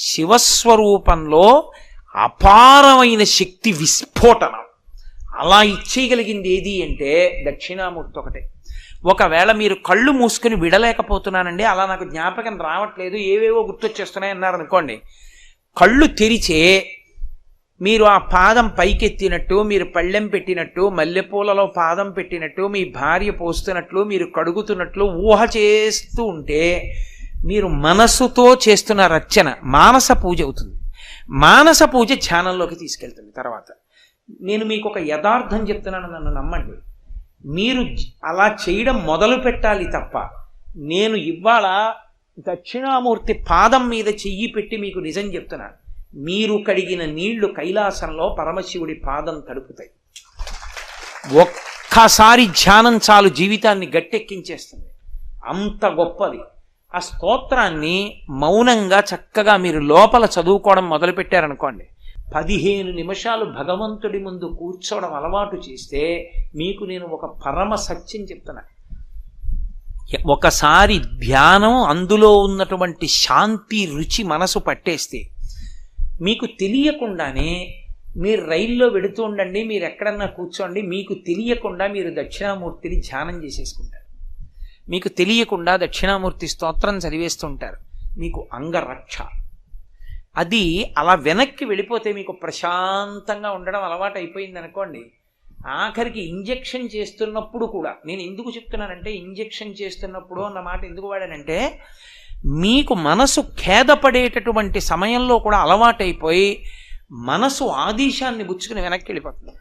శివస్వరూపంలో అపారమైన శక్తి విస్ఫోటనం. అలా ఇచ్చేయగలిగింది ఏది అంటే దక్షిణామూర్తి ఒకటే. ఒకవేళ మీరు కళ్ళు మూసుకుని విడలేకపోతున్నానండి, అలా నాకు జ్ఞాపకం రావట్లేదు, ఏవేవో గుర్తొచ్చేస్తున్నాయి అన్నారనుకోండి, కళ్ళు తెరిచే మీరు ఆ పాదం పైకెత్తినట్టు, మీరు పళ్ళెం పెట్టినట్టు, మల్లెపూలలో పాదం పెట్టినట్టు, మీ భార్య పోస్తున్నట్లు, మీరు కడుగుతున్నట్లు ఊహ చేస్తూ ఉంటే మీరు మనస్సుతో చేస్తున్న రచన మానస పూజ అవుతుంది. మానస పూజ ధ్యానంలోకి తీసుకెళ్తుంది. తర్వాత నేను మీకు ఒక యథార్థం చెప్తున్నాను, నన్ను నమ్మండి. మీరు అలా చేయడం మొదలు పెట్టాలి తప్ప, నేను ఇవాళ దక్షిణామూర్తి పాదం మీద చెయ్యి పెట్టి మీకు నిజం చెప్తున్నాను, మీరు కడిగిన నీళ్లు కైలాసంలో పరమశివుడి పాదం తడుపుతాయి. ఒక్కసారి ధ్యానం చాలు జీవితాన్ని గట్టెక్కించేస్తుంది, అంత గొప్పది. ఆ స్తోత్రాన్ని మౌనంగా చక్కగా మీరు లోపల చదువుకోవడం మొదలుపెట్టారనుకోండి, 15 నిమిషాలు భగవంతుడి ముందు కూర్చోవడం అలవాటు చేస్తే మీకు నేను ఒక పరమ సత్యం చెప్తున్నా. ఒకసారి ధ్యానం, అందులో ఉన్నటువంటి శాంతి రుచి మనసు పట్టేస్తే మీకు తెలియకుండానే, మీరు రైల్లో వెడుతూ ఉండండి, మీరు ఎక్కడన్నా కూర్చోండి, మీకు తెలియకుండా మీరు దక్షిణామూర్తిని ధ్యానం చేసేసుకుంటారు. మీకు తెలియకుండా దక్షిణామూర్తి స్తోత్రం చదివేస్తుంటారు. మీకు అంగరక్ష. అది అలా వెనక్కి వెళ్ళిపోతే మీకు ప్రశాంతంగా ఉండడం అలవాటు అయిపోయింది అనుకోండి. ఆఖరికి ఇంజెక్షన్ చేస్తున్నప్పుడు కూడా, నేను ఎందుకు చెప్తున్నానంటే, ఇంజెక్షన్ చేస్తున్నప్పుడు అన్న మాట ఎందుకు వాడానంటే, మీకు మనసు ఖేదపడేటటువంటి సమయంలో కూడా అలవాటైపోయి మనసు ఆదేశాన్ని బుచ్చుకుని వెనక్కి వెళ్ళిపోతుంది.